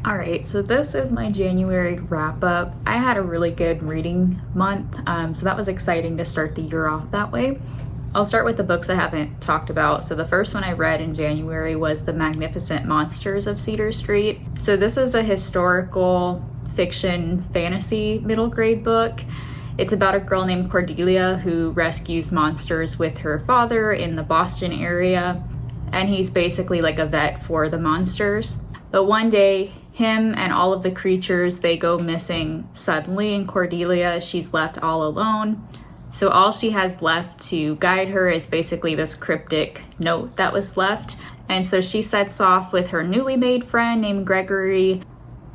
All right, so this is my January wrap up. I had a really good reading month, so that was exciting to start the year off that way. I'll start with the books I haven't talked about. So the first one I read in January was The Magnificent Monsters of Cedar Street. So this is a historical fiction fantasy middle grade book. It's about a girl named Cordelia who rescues monsters with her father in the Boston area, and he's basically like a vet for the monsters. But one day, him and all of the creatures, they go missing suddenly, and Cordelia, she's left all alone. So all she has left to guide her is basically this cryptic note that was left. And so she sets off with her newly made friend named Gregory,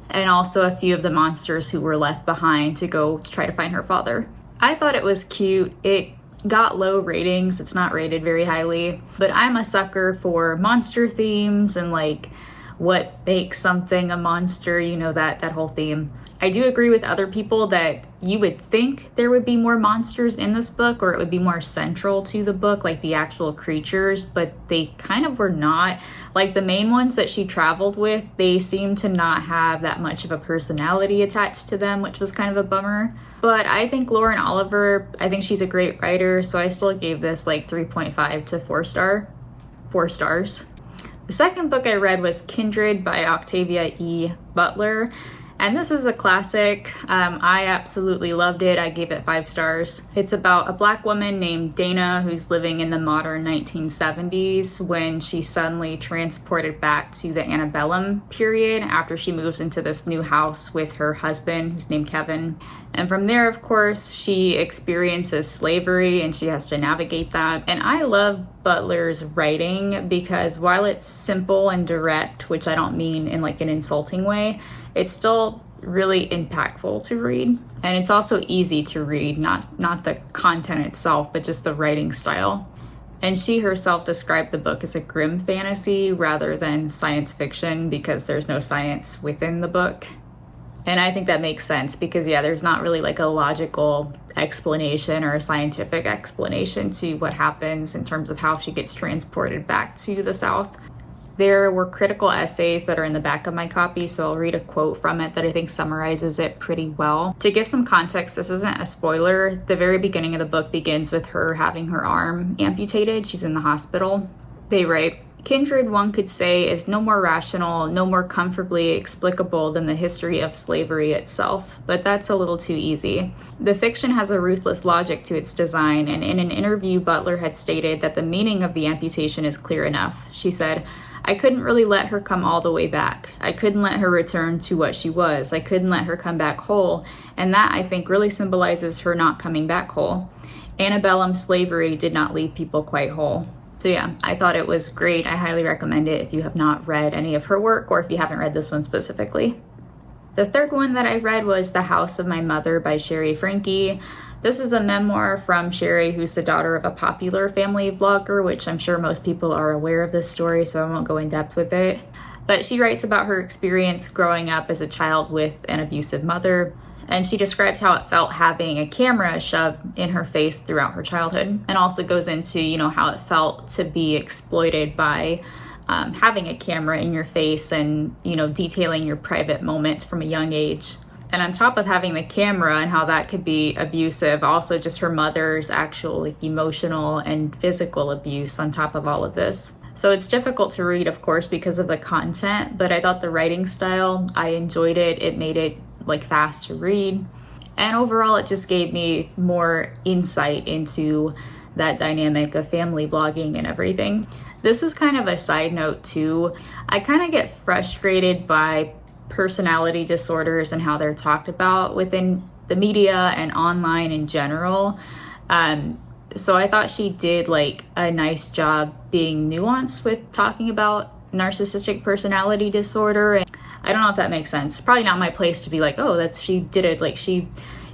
and also a few of the monsters who were left behind to go try to find her father. I thought it was cute. It got low ratings. It's not rated very highly, but I'm a sucker for monster themes and like what makes something a monster, you know, that whole theme. I do agree with other people that you would think there would be more monsters in this book, or it would be more central to the book, like the actual creatures, but they kind of were not. Like the main ones that she traveled with, they seem to not have that much of a personality attached to them, which was kind of a bummer. But I think Lauren Oliver, I think she's a great writer, so I still gave this like 3.5 to 4 stars. The second book I read was Kindred by Octavia E. Butler. And this is a classic. I absolutely loved it. I gave it 5 stars. It's about a Black woman named Dana who's living in the modern 1970s when she's suddenly transported back to the antebellum period after she moves into this new house with her husband, who's named Kevin. And from there, of course, she experiences slavery and she has to navigate that. And I love Butler's writing because while it's simple and direct, which I don't mean in like an insulting way, it's still really impactful to read. And it's also easy to read, not the content itself, but just the writing style. And she herself described the book as a grim fantasy rather than science fiction because there's no science within the book. And I think that makes sense because, yeah, there's not really like a logical explanation or a scientific explanation to what happens in terms of how she gets transported back to the South. There were critical essays that are in the back of my copy, so I'll read a quote from it that I think summarizes it pretty well. To give some context, this isn't a spoiler. The very beginning of the book begins with her having her arm amputated. She's in the hospital. They write, "Kindred, one could say, is no more rational, no more comfortably explicable than the history of slavery itself, but that's a little too easy. The fiction has a ruthless logic to its design, and in an interview, Butler had stated that the meaning of the amputation is clear enough. She said, I couldn't really let her come all the way back. I couldn't let her return to what she was. I couldn't let her come back whole, and that, I think, really symbolizes her not coming back whole. Antebellum slavery did not leave people quite whole." So yeah, I thought it was great. I highly recommend it if you have not read any of her work or if you haven't read this one specifically. The third one that I read was The House of My Mother by Sherry Frankie. This is a memoir from Sherry, who's the daughter of a popular family vlogger, which I'm sure most people are aware of this story, so I won't go in depth with it. But she writes about her experience growing up as a child with an abusive mother. And she describes how it felt having a camera shoved in her face throughout her childhood, and also goes into, you know, how it felt to be exploited by having a camera in your face and, you know, detailing your private moments from a young age. And on top of having the camera and how that could be abusive, also just her mother's actual like emotional and physical abuse on top of all of this. So it's difficult to read, of course, because of the content, but I thought the writing style, I enjoyed it. It made it like fast to read. And overall, it just gave me more insight into that dynamic of family vlogging and everything. This is kind of a side note too. I kind of get frustrated by personality disorders and how they're talked about within the media and online in general. So I thought she did like a nice job being nuanced with talking about narcissistic personality disorder. And I don't know if that makes sense. It's probably not my place to be like, oh, she did it. Like she,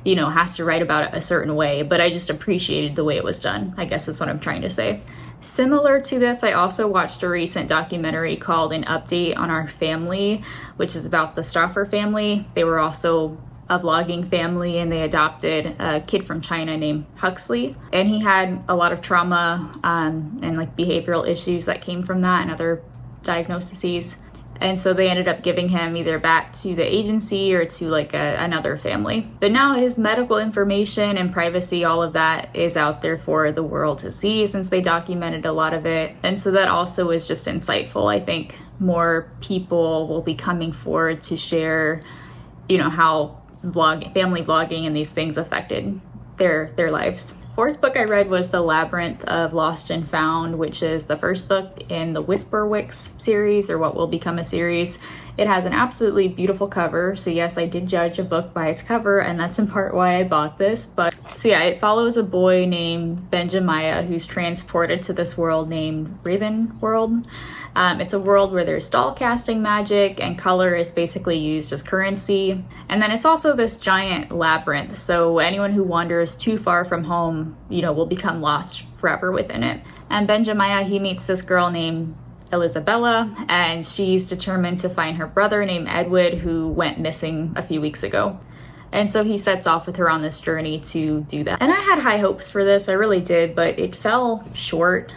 you know, has to write about it a certain way, but I just appreciated the way it was done, I guess is what I'm trying to say. Similar to this, I also watched a recent documentary called An Update on Our Family, which is about the Stauffer family. They were also a vlogging family, and they adopted a kid from China named Huxley. And he had a lot of trauma and like behavioral issues that came from that and other diagnoses. And so they ended up giving him either back to the agency or to like another family. But now his medical information and privacy, all of that is out there for the world to see since they documented a lot of it. And so that also is just insightful. I think more people will be coming forward to share, you know, how family vlogging and these things affected their lives. Fourth book I read was The Labyrinth of Lost and Found, which is the first book in the Whisperwicks series, or what will become a series. It has an absolutely beautiful cover. So yes, I did judge a book by its cover, and that's in part why I bought this. But so yeah, it follows a boy named Benjamiah who's transported to this world named Raven World. It's a world where there's doll casting magic and color is basically used as currency. And then it's also this giant labyrinth. So anyone who wanders too far from home, you know, will become lost forever within it. And Benjamiah, he meets this girl named Isabella, and she's determined to find her brother named Edward, who went missing a few weeks ago. And so he sets off with her on this journey to do that. And I had high hopes for this, I really did, but it fell short.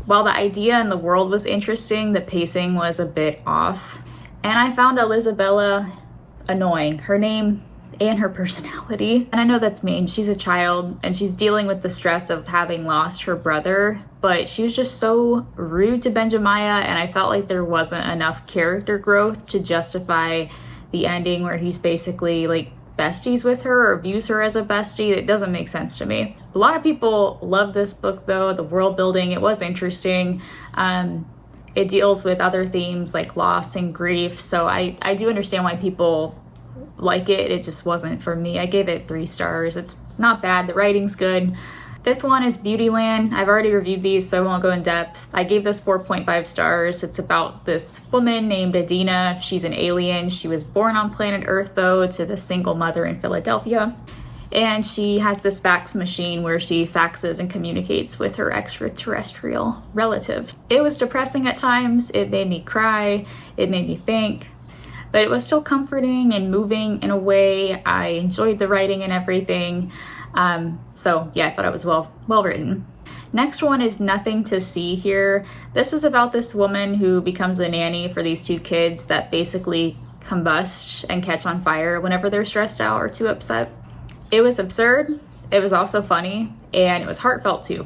While the idea and the world was interesting, the pacing was a bit off. And I found Isabella annoying. Her name and her personality. And I know that's mean. She's a child and she's dealing with the stress of having lost her brother, but she was just so rude to Benjamiah, and I felt like there wasn't enough character growth to justify the ending where he's basically like besties with her or views her as a bestie. It doesn't make sense to me. A lot of people love this book though. The world building, it was interesting. It deals with other themes like loss and grief. So I do understand why people like it. It just wasn't for me. I gave it 3 stars. It's not bad. The writing's good. Fifth one is Beautyland. I've already reviewed these, so I won't go in depth. I gave this 4.5 stars. It's about this woman named Adina. She's an alien. She was born on planet Earth, though, to the single mother in Philadelphia. And she has this fax machine where she faxes and communicates with her extraterrestrial relatives. It was depressing at times. It made me cry. It made me think. But it was still comforting and moving in a way. I enjoyed the writing and everything. So yeah, I thought it was well written. Next one is Nothing to See Here. This is about this woman who becomes a nanny for these 2 kids that basically combust and catch on fire whenever they're stressed out or too upset. It was absurd. It was also funny, and it was heartfelt too.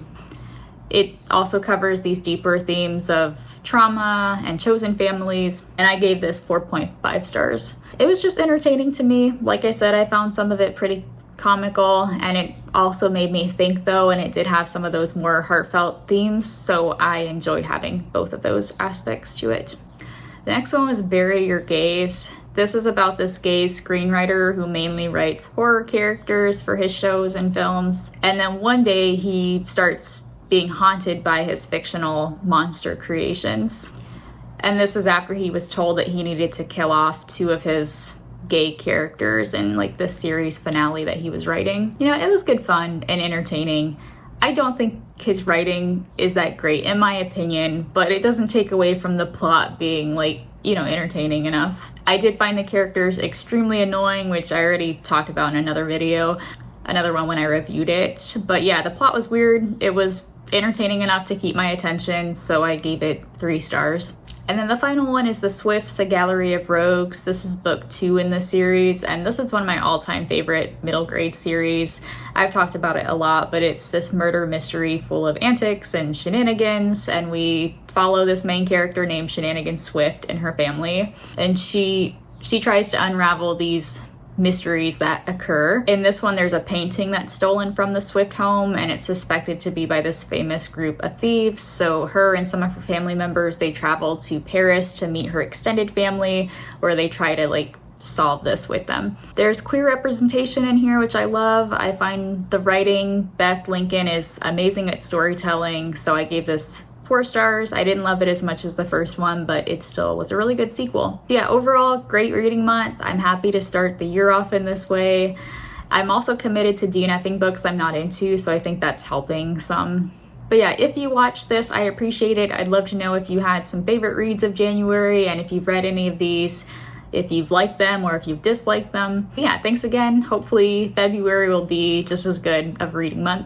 It also covers these deeper themes of trauma and chosen families, and I gave this 4.5 stars. It was just entertaining to me. Like I said, I found some of it pretty comical, and it also made me think though, and it did have some of those more heartfelt themes, so I enjoyed having both of those aspects to it. The next one was Bury Your Gaze. This is about this gay screenwriter who mainly writes horror characters for his shows and films, and then one day he starts being haunted by his fictional monster creations. And this is after he was told that he needed to kill off 2 of his gay characters in like the series finale that he was writing. You know, it was good fun and entertaining. I don't think his writing is that great in my opinion, but it doesn't take away from the plot being like, you know, entertaining enough. I did find the characters extremely annoying, which I already talked about in another video, another one when I reviewed it. But yeah, the plot was weird. It was entertaining enough to keep my attention, so I gave it 3 stars. And then the final one is The Swifts, A Gallery of Rogues. This is book 2 in the series, and this is one of my all-time favorite middle grade series. I've talked about it a lot, but it's this murder mystery full of antics and shenanigans, and we follow this main character named Shenanigan Swift and her family, and she tries to unravel these mysteries that occur. In this one, there's a painting that's stolen from the Swift home, and it's suspected to be by this famous group of thieves. So her and some of her family members, they travel to Paris to meet her extended family, where they try to like solve this with them. There's queer representation in here, which I love. I find the writing, Beth Lincoln is amazing at storytelling, so I gave this 4 stars. I didn't love it as much as the first one, but it still was a really good sequel. Yeah, overall, great reading month. I'm happy to start the year off in this way. I'm also committed to DNFing books I'm not into, so I think that's helping some. But yeah, if you watched this, I appreciate it. I'd love to know if you had some favorite reads of January, and if you've read any of these, if you've liked them or if you've disliked them. But yeah, thanks again. Hopefully February will be just as good of a reading month.